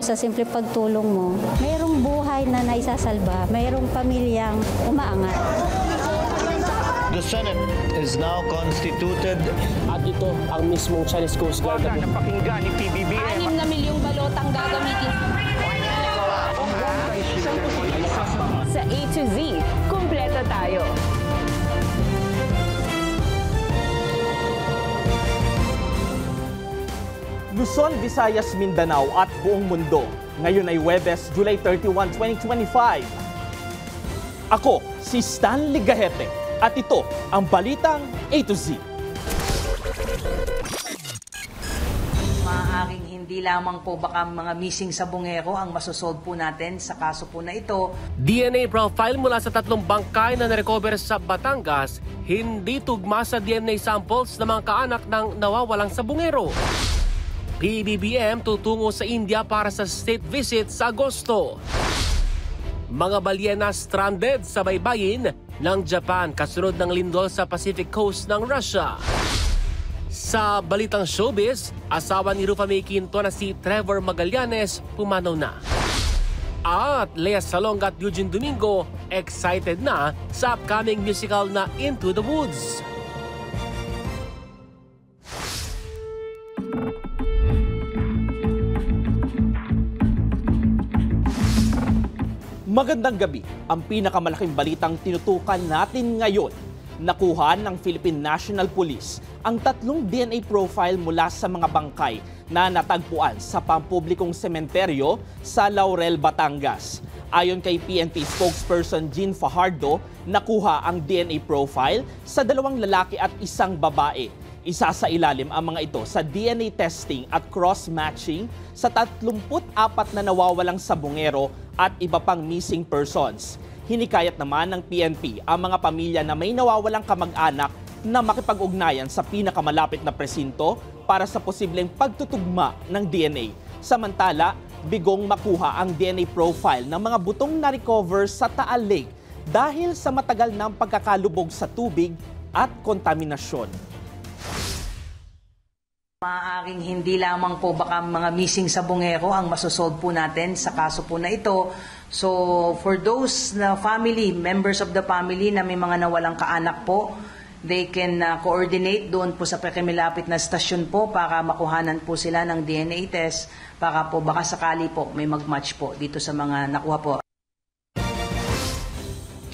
Sa simple pagtulong mo, mayroong buhay na naisasalba, mayroong pamilyang umaangat. The Senate is now constituted. At ito ang mismong Chinese Coast Guard. Napakinggan ni PBBM. 6 na milyong balotang gagamitin sa A to Z. Kumpleto tayo. Luzon, Visayas, Mindanao at buong mundo. Ngayon ay Huwebes, July 31, 2025. Ako, si Stanley Gahete at ito ang Balitang A to Z. Maaaring hindi lamang po baka mga missing sa bungero ang masosolve po natin sa kaso po na ito. DNA profile mula sa 3 bangkay na narecover sa Batangas, hindi tugma sa DNA samples ng mga kaanak ng nawawalang sabungero. PBBM tutungo sa India para sa state visit sa Agosto. Mga balyena stranded sa baybayin ng Japan kasunod ng lindol sa Pacific Coast ng Russia. Sa balitang showbiz, asawa ni Rufa May Quinto na si Trevor Magallanes pumanaw na. At Lea Salonga at Eugene Domingo excited na sa upcoming musical na Into the Woods. Magandang gabi. Ang pinakamalaking balitang tinutukan natin ngayon. Nakuha ng Philippine National Police ang 3 DNA profile mula sa mga bangkay na natagpuan sa pampublikong sementeryo sa Laurel, Batangas. Ayon kay PNP spokesperson Jean Fajardo, nakuha ang DNA profile sa 2 lalaki at 1 babae. Isa sa ilalim ang mga ito sa DNA testing at cross-matching sa 34 na nawawalang sabungero at iba pang missing persons. Hinikayat naman ng PNP ang mga pamilya na may nawawalang kamag-anak na makipag-ugnayan sa pinakamalapit na presinto para sa posibleng pagtutugma ng DNA. Samantala, bigong makuha ang DNA profile ng mga butong na-recover sa Taal Lake dahil sa matagal ng pagkakalubog sa tubig at kontaminasyon. Maaaring hindi lamang po baka mga missing sa bungero ang masosolve po natin sa kaso po na ito. So for those na family, members of the family na may mga nawalang kaanak po, they can coordinate doon po sa pagkamilapit na stasyon po para makuhanan po sila ng DNA test para po baka sakali po may mag-match po dito sa mga nakuha po.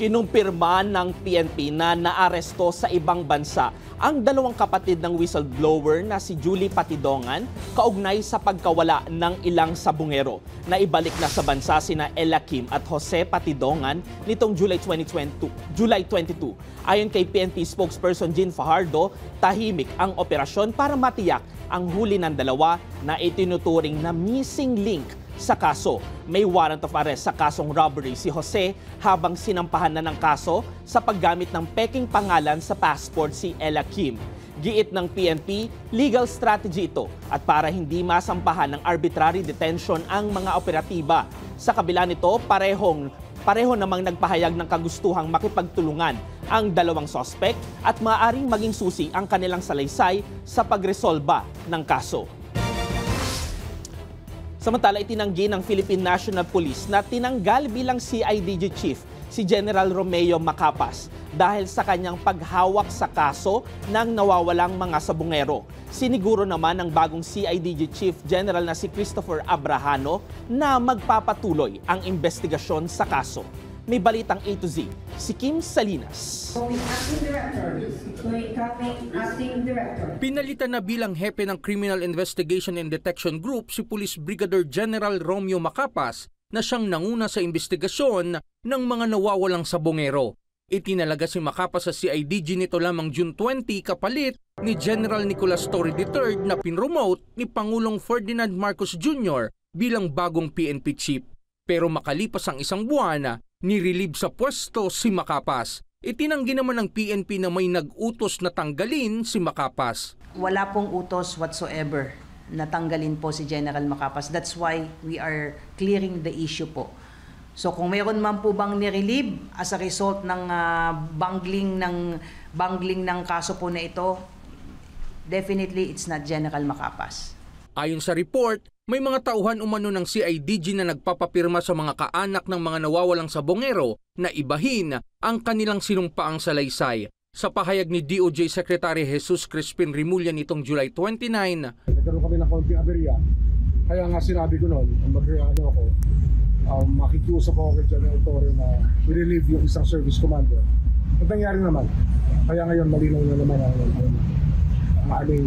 Kinumpirma ng PNP na naaresto sa ibang bansa ang 2 kapatid ng whistleblower na si Julie Patidongan kaugnay sa pagkawala ng ilang sabungero. Naibalik na sa bansa sina Ella Kim at Jose Patidongan nitong July 22. Ayon kay PNP spokesperson Jean Fajardo, tahimik ang operasyon para matiyak ang huli ng 2 na itinuturing na missing link sa kaso. May warrant of arrest sa kasong robbery si Jose habang sinampahan na ng kaso sa paggamit ng peking pangalan sa passport si Ella Kim. Giit ng PNP, legal strategy ito at para hindi masampahan ng arbitrary detention ang mga operatiba. Sa kabila nito, pareho namang nagpahayag ng kagustuhang makipagtulungan ang 2 sospek at maaaring maging susi ang kanilang salaysay sa pagresolba ng kaso. Samantala, itinanggi ng Philippine National Police na tinanggal bilang CIDG Chief si General Romeo Macapas dahil sa kanyang paghawak sa kaso ng nawawalang mga sabungero. Siniguro naman ng bagong CIDG Chief General na si Christopher Abrahano na magpapatuloy ang investigasyon sa kaso. May balitang A to Z, si Kim Salinas. Pinalitan na bilang hepe ng Criminal Investigation and Detection Group si Police Brigadier General Romeo Macapas na siyang nanguna sa investigasyon ng mga nawawalang sabungero. Itinalaga si Macapas sa CIDG nito lamang June 20 kapalit ni General Nicolas Torre III na pinromote ni Pangulong Ferdinand Marcos Jr. bilang bagong PNP chief. Pero makalipas ang 1 buwan, nirelieve sa pwesto si Macapas. Itinanggi naman ng PNP na may nag-utos na tanggalin si Macapas. Wala pong utos whatsoever na tanggalin po si General Macapas. That's why we are clearing the issue po. So kung mayroon man po bang nirelieve as a result ng bangling ng kaso po na ito, definitely it's not General Macapas. Ayon sa report, May mga tauhan umano ng CIDG na nagpapapirma sa mga kaanak ng mga nawawalang sabongero na ibahin ang kanilang sinumpaang salaysay. Sa pahayag ni DOJ Secretary Jesus Crispin Rimulya nitong July 29, nagkaroon kami ng konting aberya. Kaya nga sinabi ko noon, makikiusap ako kay General Torre na i-relieve yung isang service commander. At nangyari naman. Kaya ngayon malinaw na naman ang aming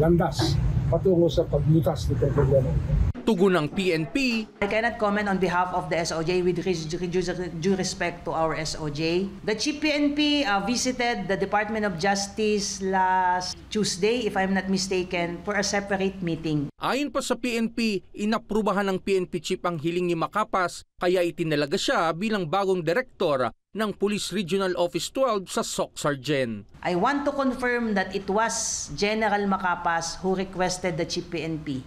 landas patungo sa paglutas nitong problema ito. tugon ng PNP. I cannot comment on behalf of the SOJ with due respect to our SOJ. The Chief PNP visited the Department of Justice last Tuesday, if I'm not mistaken, for a separate meeting. Ayon pa sa PNP, inaprubahan ng PNP Chief ang hiling ni Macapas kaya itinalaga siya bilang bagong direktor ng Police Regional Office 12 sa SOC Sargen. I want to confirm that it was General Macapas who requested the Chief PNP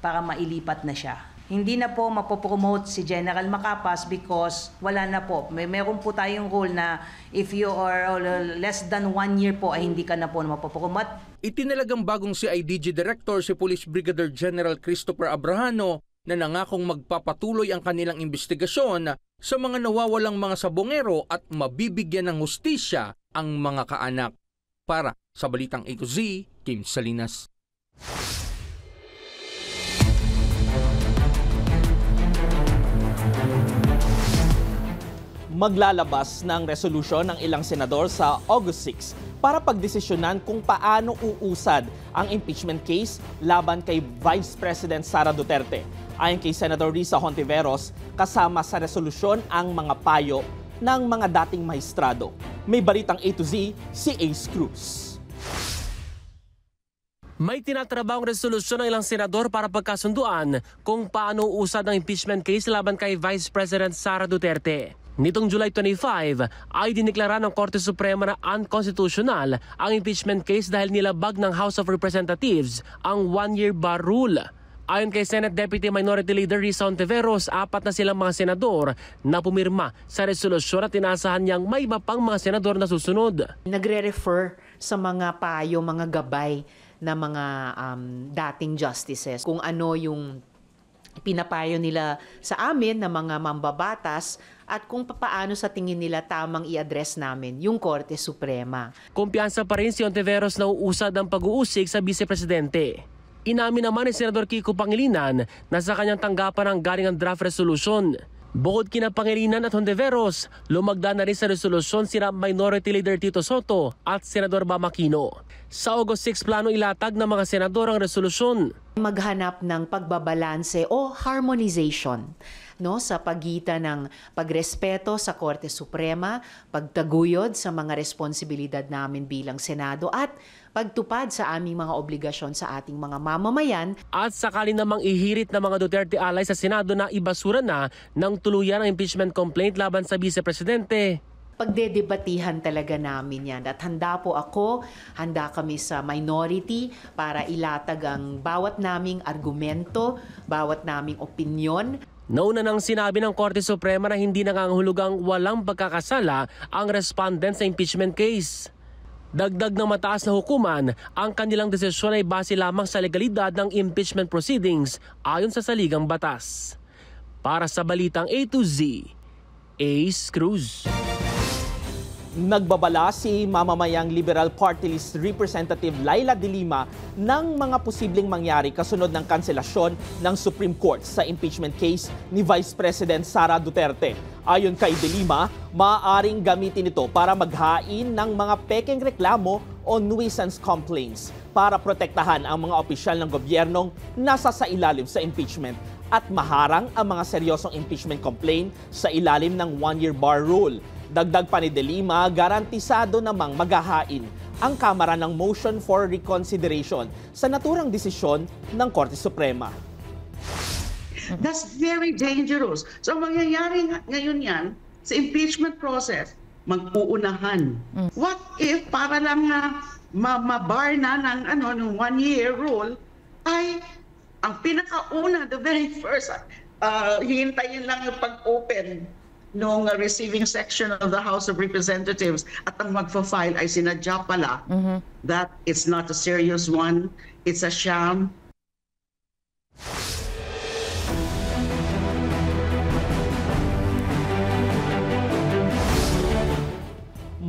para mailipat na siya. Hindi na po mapopromote si General Macapas because wala na po. Meron po tayong rule na if you are less than 1 year po ay hindi ka na po mapopromote. Itinalagang bagong CIDG Director si Police Brigadier General Christopher Abrahano na nangakong magpapatuloy ang kanilang investigasyon sa mga nawawalang mga sabongero at mabibigyan ng hustisya ang mga kaanak. Para sa Balitang A to Z, Kim Salinas. Maglalabas ng resolusyon ng ilang senador sa August 6 para pagdesisyonan kung paano uusad ang impeachment case laban kay Vice President Sara Duterte. Ayon kay Senator Risa Hontiveros, kasama sa resolusyon ang mga payo ng mga dating maestrado. May Balitang A to Z, si Ace Cruz. May tinatrabahong resolusyon ng ilang senador para pagkasunduan kung paano uusad ang impeachment case laban kay Vice President Sara Duterte. Nitong July 25 ay diniklara ng Korte Suprema na unconstitutional ang impeachment case dahil nilabag ng House of Representatives ang 1-year bar rule. Ayon kay Senate Deputy Minority Leader Risa Hontiveros, 4 na silang mga senador na pumirma sa resolusyon at inaasahan niyang may iba pang mga senador na susunod. Nagre-refer sa mga payo, mga gabay na mga dating justices kung ano yung pinapayo nila sa amin na mga mambabatas at kung paano sa tingin nila tamang i-address namin yung Korte Suprema. Kumpiyansa pa rin si Hontiveros na uusad ang pag-uusig sa Vice-Presidente. Inamin naman ni Senador Kiko Pangilinan na sa kanyang tanggapan ang galing ang draft resolution. Bukod kina Pangilinan at Hontiveros, lumagda na rin sa resolusyon sina Minority Leader Tito Soto at Senador Bam Aquino. Sa August 6 plano ilatag ng mga senador ang resolusyon. Maghanap ng pagbabalanse o harmonization sa pagitan ng pagrespeto sa Korte Suprema, pagtaguyod sa mga responsibilidad namin bilang Senado at pagtupad sa aming mga obligasyon sa ating mga mamamayan. At sakali namang ihirit ng mga Duterte alay sa Senado na ibasura na ng tuluyan ang impeachment complaint laban sa Vice-Presidente. Pagdedebatihan talaga namin yan at handa po ako, handa kami sa minority para ilatag ang bawat naming argumento, bawat naming opinyon. Nauna nang sinabi ng Korte Suprema na hindi nangangahulugang walang pagkakasala ang respondent sa impeachment case. Dagdag ng mataas na hukuman, ang kanilang desisyon ay base lamang sa legalidad ng impeachment proceedings ayon sa saligang batas. Para sa Balitang A to Z, Ace Cruz. Nagbabala si mamamayang Liberal Party List Representative Laila De Lima ng mga posibleng mangyari kasunod ng kanselasyon ng Supreme Court sa impeachment case ni Vice President Sara Duterte. Ayon kay De Lima, maaaring gamitin ito para maghain ng mga pekeng reklamo o nuisance complaints para protektahan ang mga opisyal ng gobyernong nasa sa ilalim sa impeachment at maharang ang mga seryosong impeachment complaint sa ilalim ng 1-year bar rule. Dagdag pa ni De Lima, garantisado namang maghahain ang Kamara ng motion for reconsideration sa naturang desisyon ng Korte Suprema. That's very dangerous. So mangyayari ngayon yan sa impeachment process, mag-uunahan. What if para lang ma-bar na ng 1-year rule ay ang pinakauna, the very first, hihintayin lang yung pag-open nung receiving section of the House of Representatives at ang magfa-file ay sinadya pala that it's not a serious one, it's a sham.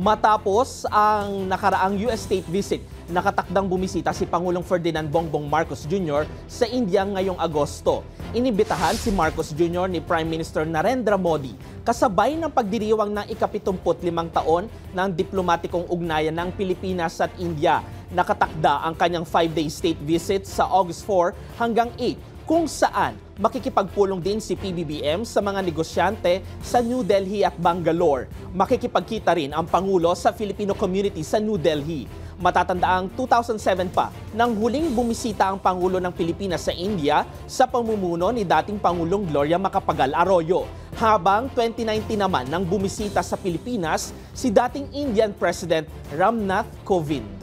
Matapos ang nakaraang US state visit, nakatakdang bumisita si Pangulong Ferdinand Bongbong Marcos Jr. sa India ngayong Agosto. Inibitahan si Marcos Jr. ni Prime Minister Narendra Modi kasabay ng pagdiriwang ng ika-75 taon ng diplomatikong ugnayan ng Pilipinas at India. Nakatakda ang kanyang 5-day state visit sa August 4 hanggang 8, kung saan makikipagpulong din si PBBM sa mga negosyante sa New Delhi at Bangalore. Makikipagkita rin ang Pangulo sa Filipino community sa New Delhi. Matatandaang 2007 pa nang huling bumisita ang Pangulo ng Pilipinas sa India sa pamumuno ni dating Pangulong Gloria Macapagal Arroyo. Habang 2019 naman nang bumisita sa Pilipinas si dating Indian President Ramnath Kovind.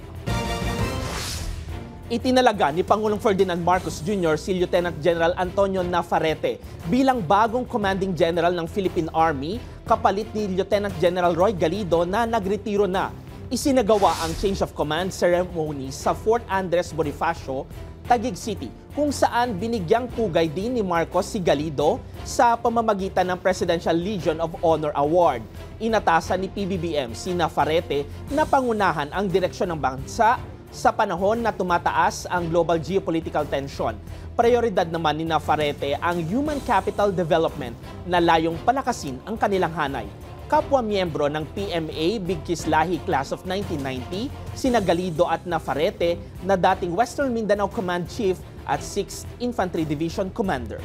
Itinalaga ni Pangulong Ferdinand Marcos Jr. si Lieutenant General Antonio Navarrete bilang bagong Commanding General ng Philippine Army kapalit ni Lieutenant General Roy Galido na nagretiro na. Isinagawa ang change of command ceremony sa Fort Andres Bonifacio, Taguig City, kung saan binigyang pugay din ni Marcos si Galido sa pamamagitan ng Presidential Legion of Honor Award. Inatasan ni PBBM si Navarrete na pangunahan ang direksyon ng bansa sa panahon na tumataas ang global geopolitical tension. Prioridad naman ni Navarrete ang human capital development na layong palakasin ang kanilang hanay. Kapwa miyembro ng PMA Big Kislahi Class of 1990, sina Galido at Navarrete na dating Western Mindanao Command Chief at 6th Infantry Division Commander.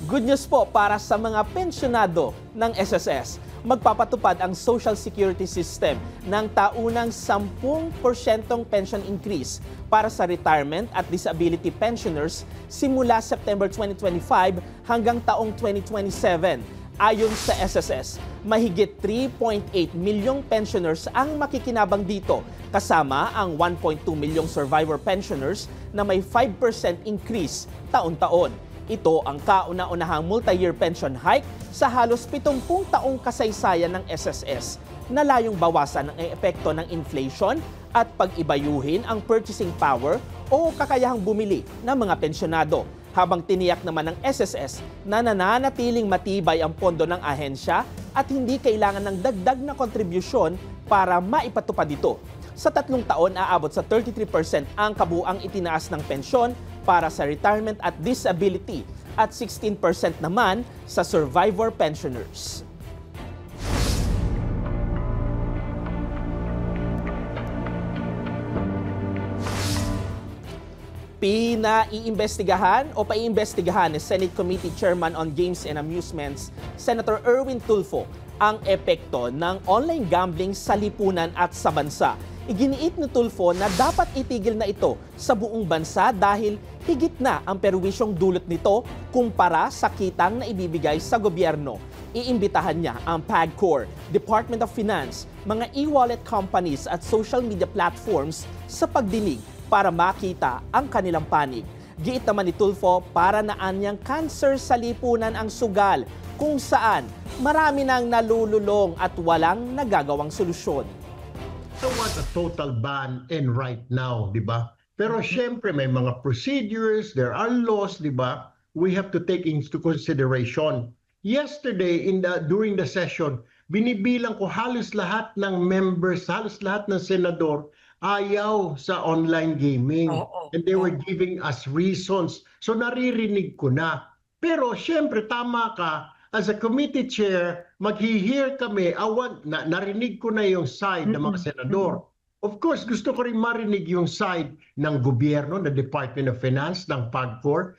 Good news po para sa mga pensyonado ng SSS. Magpapatupad ang Social Security System ng taunang 10% pension increase para sa retirement at disability pensioners simula September 2025 hanggang taong 2027. Ayon sa SSS, mahigit 3.8 milyong pensioners ang makikinabang dito, kasama ang 1.2 milyong survivor pensioners na may 5% increase taon-taon. Ito ang kauna-unahang multi-year pension hike sa halos 70 taong kasaysayan ng SSS na layong bawasan ang epekto ng inflation at pag-ibayuhin ang purchasing power o kakayahang bumili ng mga pensyonado. Habang tiniyak naman ng SSS na nananatiling matibay ang pondo ng ahensya at hindi kailangan ng dagdag na kontribusyon para maipatupad ito. Sa 3 taon, aabot sa 33% ang kabuang itinaas ng pensyon para sa retirement at disability at 16% naman sa survivor pensioners. Pinaiimbestigahan o paiimbestigahan ni Senate Committee Chairman on Games and Amusements, Senator Erwin Tulfo, ang epekto ng online gambling sa lipunan at sa bansa. Iginiit ni Tulfo na dapat itigil na ito sa buong bansa dahil higit na ang perwisyong dulot nito kumpara sa kitang na ibibigay sa gobyerno. Iimbitahan niya ang PAGCOR, Department of Finance, mga e-wallet companies at social media platforms sa pagdinig para makita ang kanilang panig. Giit naman ni Tulfo para naan niyang cancer sa lipunan ang sugal kung saan marami nang nalululong at walang nagagawang solusyon. So what a total ban in right now, di ba? Pero syempre may mga procedures, there are laws, di ba? We have to take into consideration. Yesterday during the session, binibilang ko halos lahat ng members, halos lahat ng senador ayaw sa online gaming. And they were giving us reasons. So naririnig ko na. Pero syempre tama ka. As a committee chair, mag-hear kami, narinig ko na yung side ng mga senador. Of course, gusto ko rin marinig yung side ng gobyerno, ng Department of Finance, ng PAGCOR.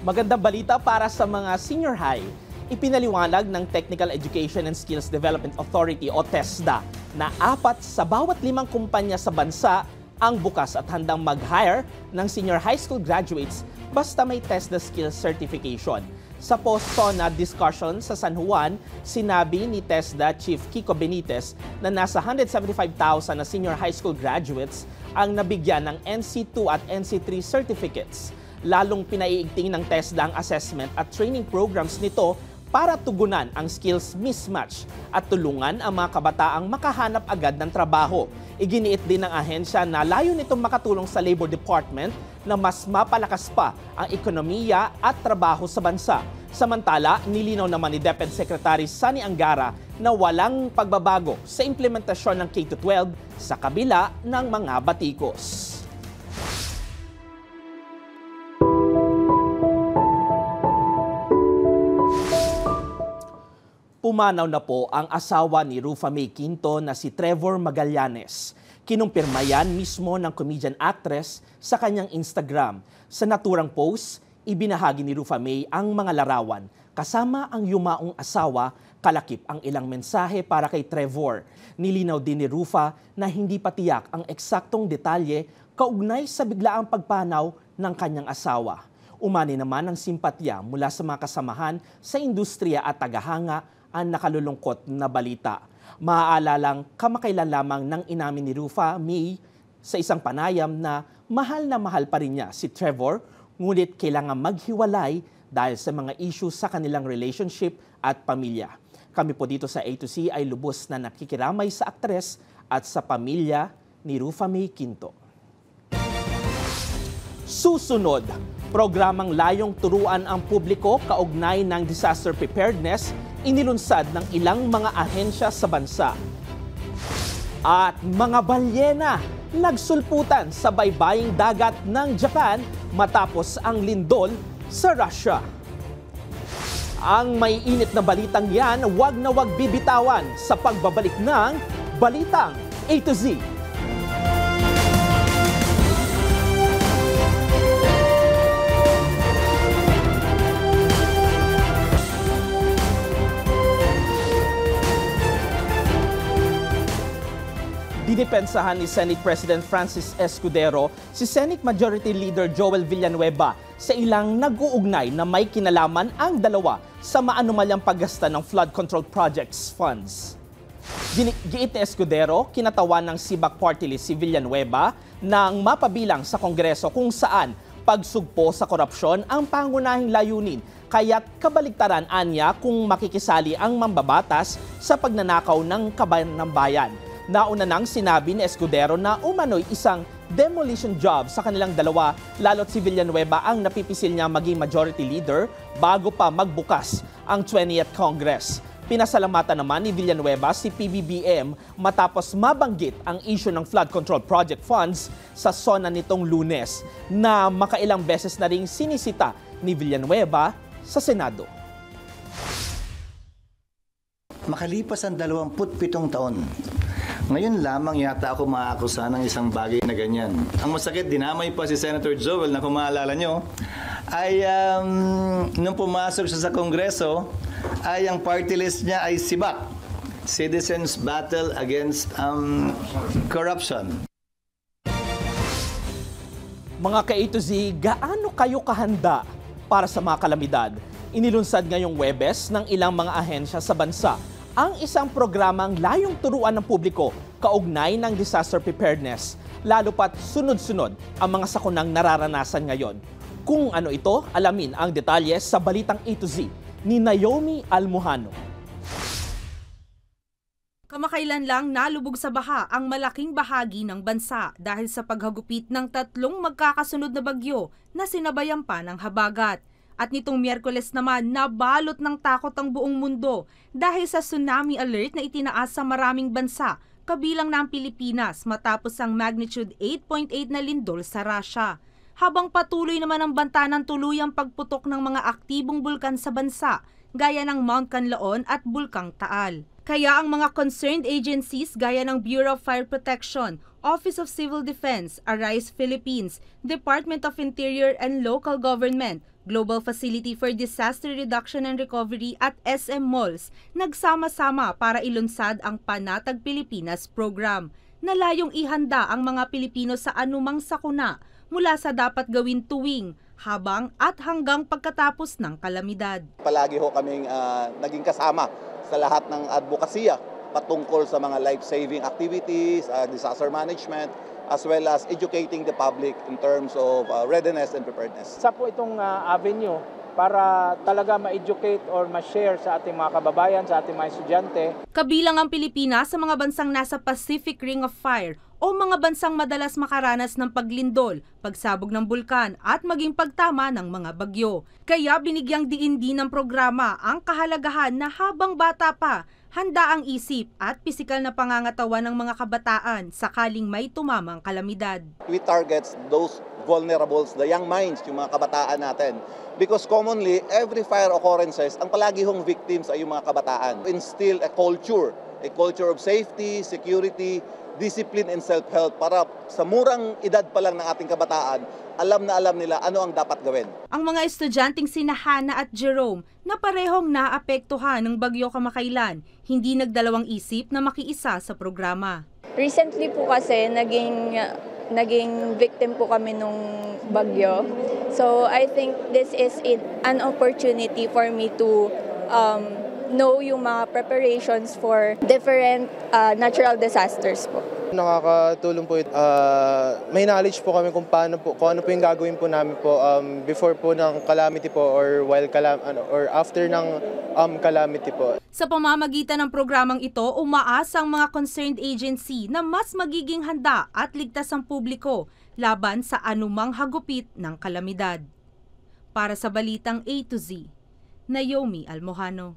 Magandang balita para sa mga senior high. Ipinaliwanag ng Technical Education and Skills Development Authority o TESDA na 4 sa bawat 5 kumpanya sa bansa ang bukas at handang mag-hire ng senior high school graduates basta may TESDA Skills Certification. Sa post-SONA discussion sa San Juan, sinabi ni TESDA Chief Kiko Benitez na nasa 175,000 na senior high school graduates ang nabigyan ng NC2 at NC3 certificates. Lalong pinaiigting ng TESDA ang assessment at training programs nito para tugunan ang skills mismatch at tulungan ang mga kabataang makahanap agad ng trabaho. Iginiit din ng ahensya na layo nitong makatulong sa Labor Department na mas mapalakas pa ang ekonomiya at trabaho sa bansa. Samantala, nilinaw naman ni DepEd Secretary Sani Angara na walang pagbabago sa implementasyon ng K-12 sa kabila ng mga batikos. Pumanaw na po ang asawa ni Rufa May Quinto na si Trevor Magallanes. Kinumpirma yan mismo ng comedian actress sa kanyang Instagram. Sa naturang post, ibinahagi ni Rufa May ang mga larawan. Kasama ang yumaong asawa, kalakip ang ilang mensahe para kay Trevor. Nilinaw din ni Rufa na hindi pa tiyak ang eksaktong detalye kaugnay sa biglaang pagpanaw ng kanyang asawa. Umani naman ang simpatya mula sa mga kasamahan sa industriya at tagahanga ang nakalulungkot na balita. Maaalalang kamakailan lamang ng inamin ni Rufa May sa isang panayam na mahal pa rin niya si Trevor, ngunit kailangan maghiwalay dahil sa mga issue sa kanilang relationship at pamilya. Kami po dito sa A to Z ay lubos na nakikiramay sa aktres at sa pamilya ni Rufa May Quinto. Susunod, programang layong turuan ang publiko kaugnay ng disaster preparedness inilunsad ng ilang mga ahensya sa bansa. At mga balyena nagsulputan sa baybaying dagat ng Japan matapos ang lindol sa Russia. Ang may init na balitang yan, wag na wag bibitawan sa pagbabalik ng Balitang A to Z. Dinipensahan ni Senate President Francis Escudero si Senate Majority Leader Joel Villanueva sa ilang nag-uugnay na may kinalaman ang dalawa sa maanumalyang paggasta ng flood control projects funds. Giit ni Escudero, kinatawan ng Sibak Party List si Villanueva nang mapabilang sa Kongreso kung saan pagsugpo sa korupsyon ang pangunahing layunin, kaya't kabaligtaran anya kung makikisali ang mambabatas sa pagnanakaw ng kabayan ng bayan. Nauna nang sinabi ni Escudero na umano'y isang demolition job sa kanilang dalawa, lalo't si Villanueva ang napipisil niya maging majority leader bago pa magbukas ang 20th Congress. Pinasalamatan naman ni Villanueva si PBBM matapos mabanggit ang issue ng flood control project funds sa SONA nitong Lunes na makailang beses na ring sinisita ni Villanueva sa Senado. Makalipas ang 27 taon, ngayon lamang yata ako maakusa ng isang bagay na ganyan. Ang masakit, dinamay pa si Senator Joel na kung maalala nyo, ay nung pumasok siya sa Kongreso, ay ang party list niya ay SIBAC, Citizens Battle Against Corruption. Mga ka-A to Z, gaano kayo kahanda para sa mga kalamidad? Inilunsad ngayong Huwebes ng ilang mga ahensya sa bansa ang isang programang layong turuan ng publiko kaugnay ng disaster preparedness, lalo pat sunod-sunod ang mga sakunang nararanasan ngayon. Kung ano ito, alamin ang detalye sa Balitang A to Z ni Naomi Almohano. Kamakailan lang nalubog sa baha ang malaking bahagi ng bansa dahil sa paghagupit ng 3 magkakasunod na bagyo na sinabayan pa ng habagat. At nitong Miyerkules naman, nabalot ng takot ang buong mundo dahil sa tsunami alert na itinaas sa maraming bansa, kabilang na ang Pilipinas matapos ang magnitude 8.8 na lindol sa Russia. Habang patuloy naman ang banta ng tuluyang pagputok ng mga aktibong bulkan sa bansa, gaya ng Mount Canlaon at Bulkang Taal. Kaya ang mga concerned agencies gaya ng Bureau of Fire Protection, Office of Civil Defense, ARISE Philippines, Department of Interior and Local Government, Global Facility for Disaster Reduction and Recovery at SM Malls nagsama-sama para ilunsad ang Panatag Pilipinas program na layong ihanda ang mga Pilipino sa anumang sakuna mula sa dapat gawin tuwing, habang at hanggang pagkatapos ng kalamidad. Palagi ho kaming naging kasama sa lahat ng advokasya patungkol sa mga life-saving activities, disaster management, as well as educating the public in terms of readiness and preparedness. Isa po itong avenue para talaga ma-educate or ma-share sa ating mga kababayan, sa ating mga estudyante. Kabilang ang Pilipinas sa mga bansang nasa Pacific Ring of Fire o mga bansang madalas makaranas ng paglindol, pagsabog ng bulkan at maging pagtama ng mga bagyo. Kaya binigyang diin din ng programa ang kahalagahan na habang bata pa, handa ang isip at pisikal na pangangatawan ng mga kabataan sakaling may tumamang kalamidad. We target those vulnerables, the young minds, yung mga kabataan natin. Because commonly, every fire occurrences, ang palagi hong victims ay yung mga kabataan. Instill a culture of safety, security, discipline, and self-help para sa murang edad pa lang ng ating kabataan, alam na alam nila ano ang dapat gawin. Ang mga estudyanteng sina Hannah at Jerome na parehong naapektuhan ng bagyo kamakailan, hindi nagdalawang isip na makiisa sa programa. Recently po kasi naging victim po kami nung bagyo. So I think this is an opportunity for me to know yung mga preparations for different natural disasters po. Nakakatulong po may knowledge po kami kung ano po yung gagawin po namin po before po ng calamity po or or after ng calamity po. Sa pamamagitan ng programang ito, umaasa ang mga concerned agency na mas magiging handa at ligtas ang publiko laban sa anumang hagupit ng kalamidad. Para sa Balitang A to Z, Naomi Almojano.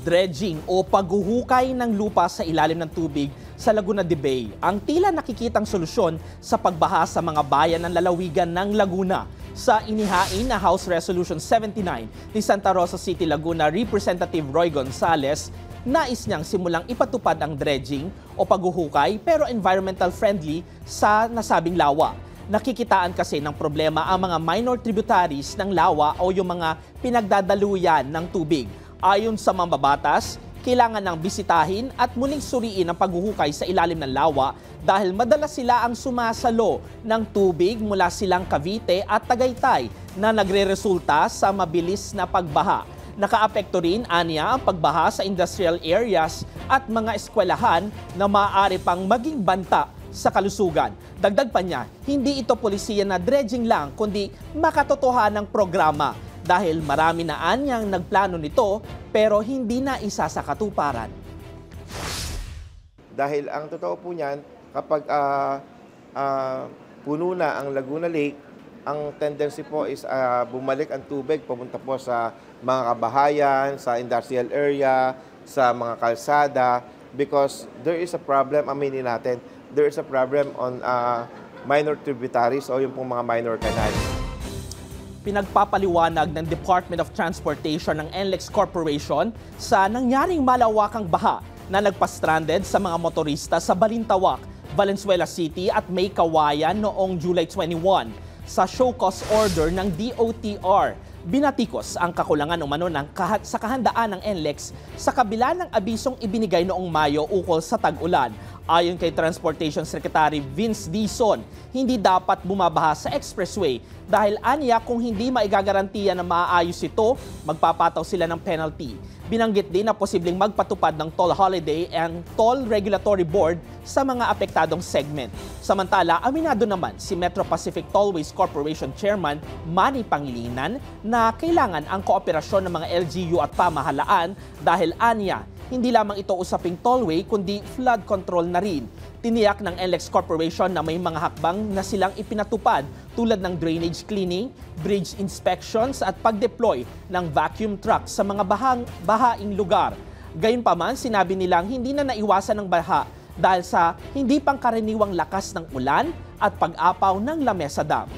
Dredging o paghuhukay ng lupa sa ilalim ng tubig sa Laguna de Bay ang tila nakikitang solusyon sa pagbaha sa mga bayan ng lalawigan ng Laguna. Sa inihain na House Resolution 79 ni Santa Rosa City, Laguna Representative Roy Gonzales, nais niyang simulang ipatupad ang dredging o paghuhukay pero environmental friendly sa nasabing lawa. Nakikitaan kasi ng problema ang mga minor tributaries ng lawa o yung mga pinagdadaluyan ng tubig. Ayon sa mambabatas, kailangan ng bisitahin at muling suriin ang paghuhukay sa ilalim ng lawa dahil madalas sila ang sumasalo ng tubig mula silang Cavite at Tagaytay na nagreresulta sa mabilis na pagbaha. Nakaapekto rin aniya ang pagbaha sa industrial areas at mga eskwelahan na maaari pang maging banta sa kalusugan. Dagdag pa niya, hindi ito polisiya na dredging lang kundi makatotohanang programa. Dahil marami na anyang nagplano nito pero hindi na isa sa katuparan. Dahil ang totoo po niyan, kapag puno na ang Laguna Lake, ang tendency po is bumalik ang tubig papunta po sa mga kabahayan, sa industrial area, sa mga kalsada because there is a problem, aminin natin, there is a problem on minor tributaries o yung pong mga minor canals. Pinagpapaliwanag ng Department of Transportation ng NLEX Corporation sa nangyaring malawakang baha na nagpa-stranded sa mga motorista sa Balintawak, Valenzuela City at May Kawayan noong July 21. Sa show cause order ng DOTR, binatikos ang kakulangan umano sa kahandaan ng NLEX sa kabila ng abisong ibinigay noong Mayo ukol sa tag-ulan. Ayon kay Transportation Secretary Vince Dizon, hindi dapat bumabaha sa expressway dahil aniya kung hindi maigagarantiya na maaayos ito, magpapataw sila ng penalty. Binanggit din na posibleng magpatupad ng toll holiday and toll regulatory board sa mga apektadong segment. Samantala, aminado naman si Metro Pacific Tollways Corporation Chairman Manny Pangilinan na kailangan ang kooperasyon ng mga LGU at pamahalaan dahil aniya, hindi lamang ito usaping tollway kundi flood control na rin. Tiniyak ng NLEX Corporation na may mga hakbang na silang ipinatupad tulad ng drainage cleaning, bridge inspections at pag-deploy ng vacuum truck sa mga bahaing lugar. Gayunpaman, sinabi nilang hindi na naiwasan ng baha dahil sa hindi pangkaraniwang lakas ng ulan at pag-apaw ng Lamesa Dam.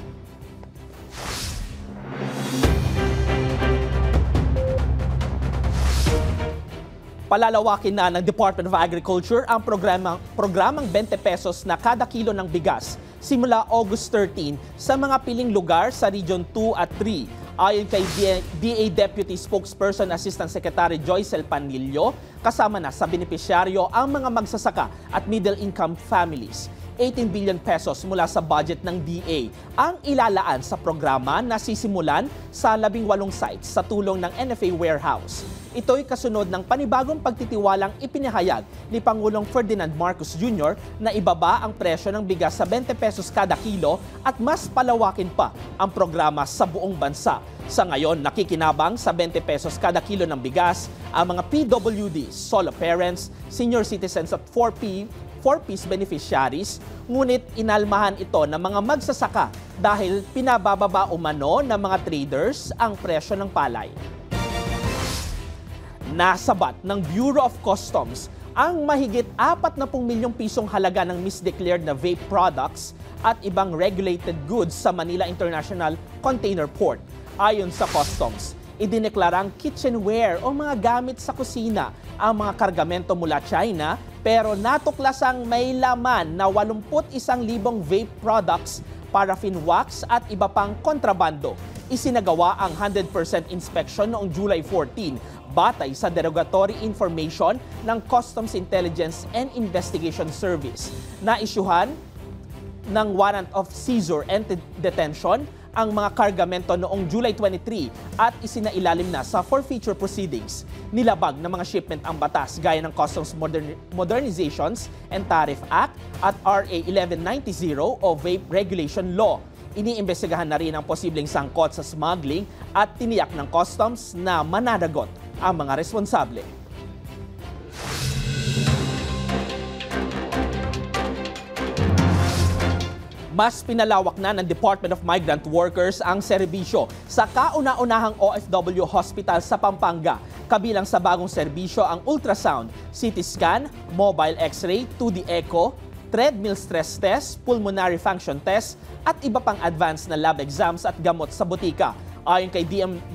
Palalawakin na ng Department of Agriculture ang programang 20 pesos na kada kilo ng bigas simula August 13 sa mga piling lugar sa Region 2 at 3. Ayon kay DA Deputy Spokesperson Assistant Secretary Joycel Panilio, kasama na sa benepisyaryo ang mga magsasaka at middle-income families. 18 billion pesos mula sa budget ng DA ang ilalaan sa programa na sisimulan sa 18 sites sa tulong ng NFA Warehouse. Ito'y kasunod ng panibagong pagtitiwalang ipinahayag ni Pangulong Ferdinand Marcos Jr. na ibaba ang presyo ng bigas sa 20 pesos kada kilo at mas palawakin pa ang programa sa buong bansa. Sa ngayon, nakikinabang sa 20 pesos kada kilo ng bigas ang mga PWD, solo parents, senior citizens at 4-piece beneficiaries, ngunit inalmahan ito ng mga magsasaka dahil pinabababa umano ng mga traders ang presyo ng palay. Nasabat ng Bureau of Customs ang mahigit 40 milyong pisong halaga ng misdeclared na vape products at ibang regulated goods sa Manila International Container Port. Ayon sa Customs, idineklarang kitchenware o mga gamit sa kusina ang mga kargamento mula China, pero natuklasang may laman na 81,000 vape products, paraffin wax at iba pang kontrabando. Isinagawa ang 100% inspection noong July 14 batay sa derogatory information ng Customs Intelligence and Investigation Service. Naisyuhan ng warrant of seizure and detention ang mga kargamento noong July 23 at isinailalim na sa forfeiture proceedings. Nilabag ng mga shipment ang batas gaya ng Customs Modernizations and Tariff Act at RA 1190 o Vape Regulation Law. Iniimbestigahan na rin ang posibleng sangkot sa smuggling at tiniyak ng Customs na mananagot ang mga responsable. Mas pinalawak na ng Department of Migrant Workers ang serbisyo sa kauna-unahang OFW hospital sa Pampanga. Kabilang sa bagong serbisyo ang ultrasound, CT scan, mobile x-ray, 2D echo, treadmill stress test, pulmonary function test, at iba pang advanced na lab exams at gamot sa butika. Ayon kay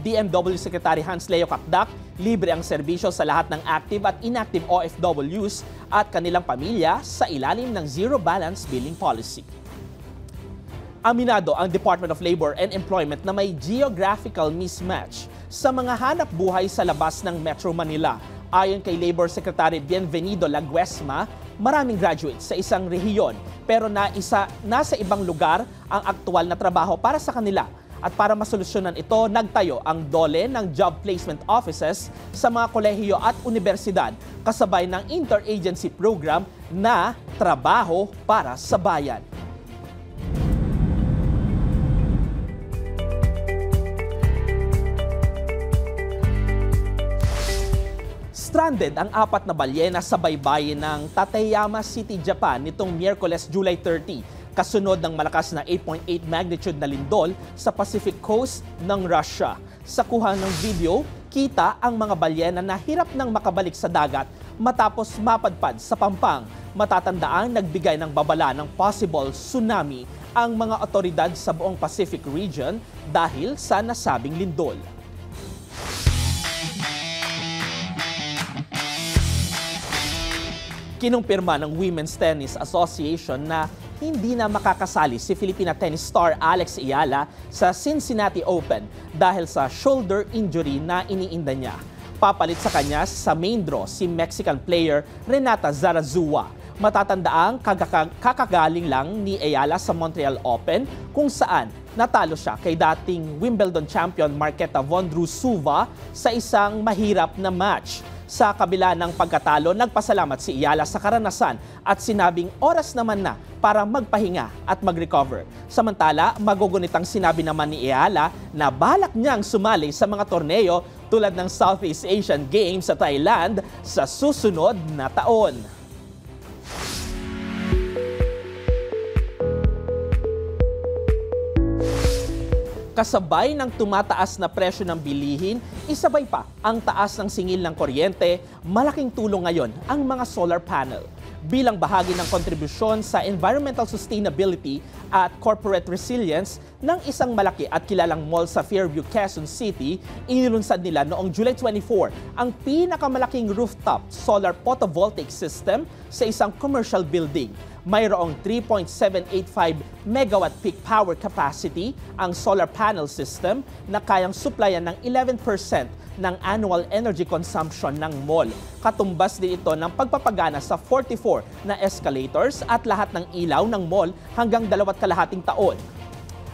DMW Secretary Hans Leo Kakdak, libre ang serbisyo sa lahat ng active at inactive OFWs at kanilang pamilya sa ilalim ng zero balance billing policy. Aminado ang Department of Labor and Employment na may geographical mismatch sa mga hanap buhay sa labas ng Metro Manila. Ayon kay Labor Secretary Bienvenido Laguesma, maraming graduates sa isang rehiyon pero nasa ibang lugar ang aktual na trabaho para sa kanila. At para masolusyonan ito, nagtayo ang DOLE ng Job Placement Offices sa mga kolehiyo at universidad kasabay ng interagency program na Trabaho para sa Bayan. Stranded ang 4 na balyena sa baybayin ng Tateyama City, Japan nitong Miyerkules, July 30, kasunod ng malakas na 8.8 magnitude na lindol sa Pacific Coast ng Russia. Sa kuha ng video, kita ang mga balyena na hirap nang makabalik sa dagat matapos mapadpad sa Pampang. Matatandaang nagbigay ng babala ng possible tsunami ang mga otoridad sa buong Pacific region dahil sa nasabing lindol. Kinumpirma ng Women's Tennis Association na hindi na makakasali si Filipina tennis star Alex Ayala sa Cincinnati Open dahil sa shoulder injury na iniinda niya. Papalit sa kanya sa main draw si Mexican player Renata Zarazua. Matatandaang kakagaling lang ni Ayala sa Montreal Open kung saan natalo siya kay dating Wimbledon champion Marketa Vondrousova sa isang mahirap na match. Sa kabila ng pagkatalo, nagpasalamat si Ayala sa karanasan at sinabing oras naman na para magpahinga at mag-recover. Samantala, magugunitang sinabi naman ni Ayala na balak niyang sumali sa mga torneo tulad ng Southeast Asian Games sa Thailand sa susunod na taon. Kasabay ng tumataas na presyo ng bilihin, isabay pa ang taas ng singil ng kuryente, malaking tulong ngayon ang mga solar panel. Bilang bahagi ng kontribusyon sa environmental sustainability at corporate resilience ng isang malaki at kilalang mall sa Fairview, Quezon City, inilunsad nila noong July 24 ang pinakamalaking rooftop solar photovoltaic system sa isang commercial building. Mayroong 3.785 megawatt peak power capacity ang solar panel system na kayang supplyan ng 11% ng annual energy consumption ng mall. Katumbas din ito ng pagpapagana sa 44 na escalators at lahat ng ilaw ng mall hanggang 2.5 taon.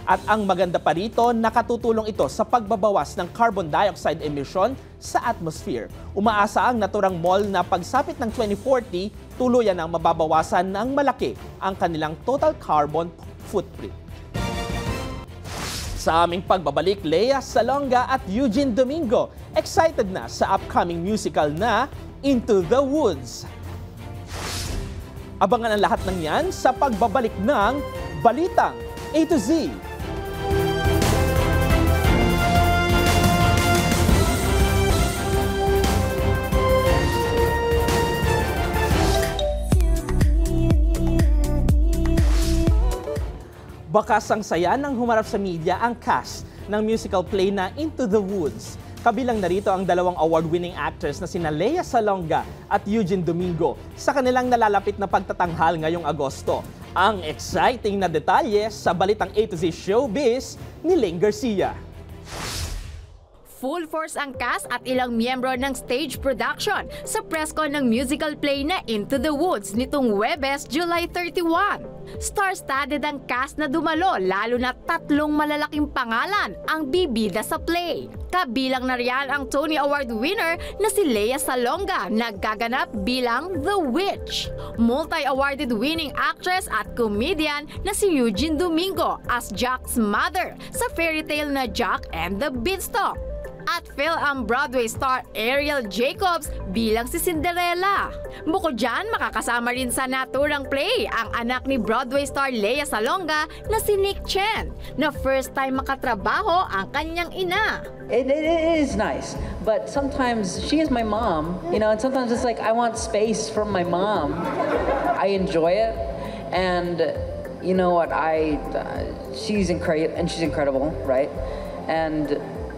At ang maganda pa rito, nakatutulong ito sa pagbabawas ng carbon dioxide emission sa atmosphere. Umaasa ang naturang mall na pagsapit ng 2040, tuluyan ang mababawasan ng malaki ang kanilang total carbon footprint. Sa aming pagbabalik, Lea Salonga at Eugene Domingo excited na sa upcoming musical na Into the Woods. Abangan ang lahat ng yan sa pagbabalik ng Balitang A to Z. Bakas ang saya nang humarap sa media ang cast ng musical play na Into the Woods. Kabilang narito ang dalawang award-winning actors na sina Lea Salonga at Eugene Domingo sa kanilang nalalapit na pagtatanghal ngayong Agosto. Ang exciting na detalye sa Balitang A to Z Showbiz ni Ling Garcia. Full force ang cast at ilang miyembro ng stage production sa presscon ng musical play na Into the Woods nitong Huwebes, July 31. Star-studded ang cast na dumalo, lalo na 3 malalaking pangalan ang bibida sa play. Kabilang na riyan ang Tony Award winner na si Lea Salonga, naggaganap bilang The Witch. Multi-awarded winning actress at comedian na si Eugene Domingo as Jack's mother sa fairy tale na Jack and the Beanstalk. At film Broadway star Ariel Jacobs bilang si Cinderella. Bukod dyan, makakasama rin sa naturang play ang anak ni Broadway star Lea Salonga na si Nick Chen, na first time makatrabaho ang kanyang ina. It is nice, but sometimes she is my mom, you know, and sometimes it's like I want space from my mom. I enjoy it, and you know what, she's incredible, right?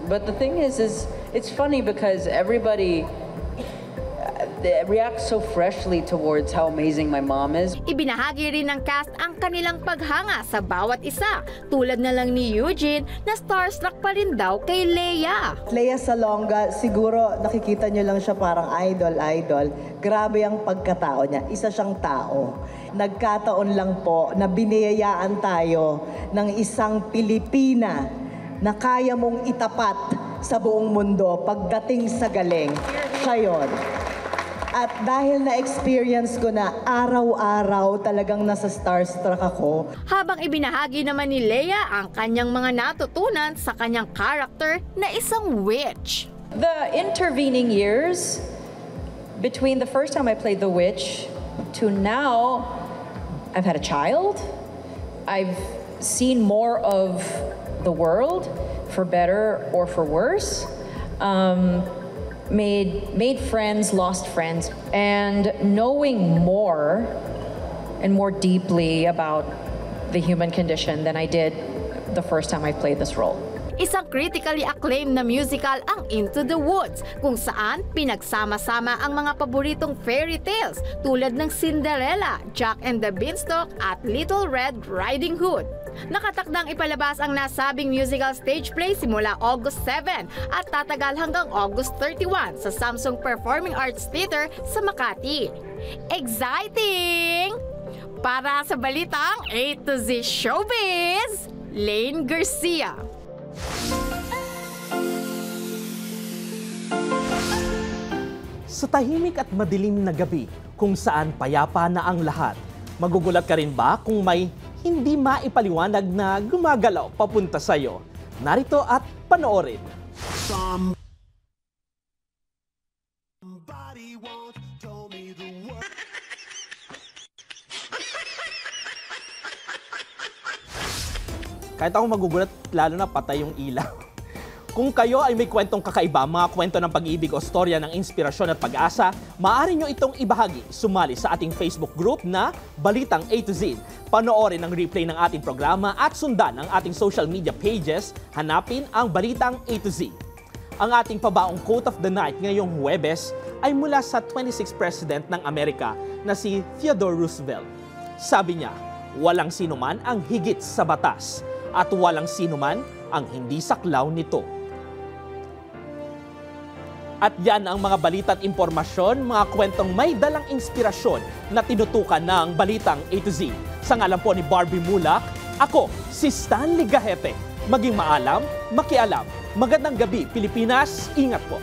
But the thing is it's funny because everybody reacts so freshly towards how amazing my mom is. Ibinahagi rin ng cast ang kanilang paghanga sa bawat isa, tulad na lang ni Eugene na starstruck pa rin daw kay Lea. Lea Salonga, siguro nakikita niyo lang siya parang idol. Grabe ang pagkatao niya, isa siyang tao. Nagkataon lang po na biniyayaan tayo ng isang Pilipina na kaya mong itapat sa buong mundo pagdating sa galing. Siya yun. At dahil na-experience ko na araw-araw talagang nasa starstruck ako. Habang ibinahagi naman ni Lea ang kanyang mga natutunan sa kanyang character na isang witch. The intervening years between the first time I played the witch to now, I've had a child. I've seen more of the world, for better or for worse. Made friends, lost friends, and knowing more and more deeply about the human condition than I did the first time I played this role. Isang critically acclaimed na musical ang Into the Woods, kung saan pinagsama-sama ang mga paboritong fairy tales tulad ng Cinderella, Jack and the Beanstalk at Little Red Riding Hood. Nakatakdang ipalabas ang nasabing musical stage play simula August 7 at tatagal hanggang August 31 sa Samsung Performing Arts Theater sa Makati. Exciting! Para sa Balitang A to Z Showbiz, Lane Garcia. Sa tahimik at madilim na gabi kung saan payapa na ang lahat, magugulat ka rin ba kung may hindi maipaliwanag na gumagalaw papunta sa'yo? Narito at panoorin. Kahit ako magugulat, lalo na patay yung ilaw. Kung kayo ay may kwentong kakaiba, mga kwento ng pag-ibig o storya ng inspirasyon at pag-asa, maaari nyo itong ibahagi. Sumali sa ating Facebook group na Balitang A to Z. Panoorin ang replay ng ating programa at sundan ang ating social media pages. Hanapin ang Balitang A to Z. Ang ating pabaong quote of the night ngayong Huwebes ay mula sa 26th President ng Amerika na si Theodore Roosevelt. Sabi niya, walang sinuman ang higit sa batas at walang sinuman ang hindi saklaw nito. At yan ang mga balita at impormasyon, mga kwentong may dalang inspirasyon na tinutukan ng Balitang A to Z. Sa ngalan po ni Barbie Mulak, ako si Stanley Gahete. Maging maalam, makialam. Magandang gabi, Pilipinas. Ingat po.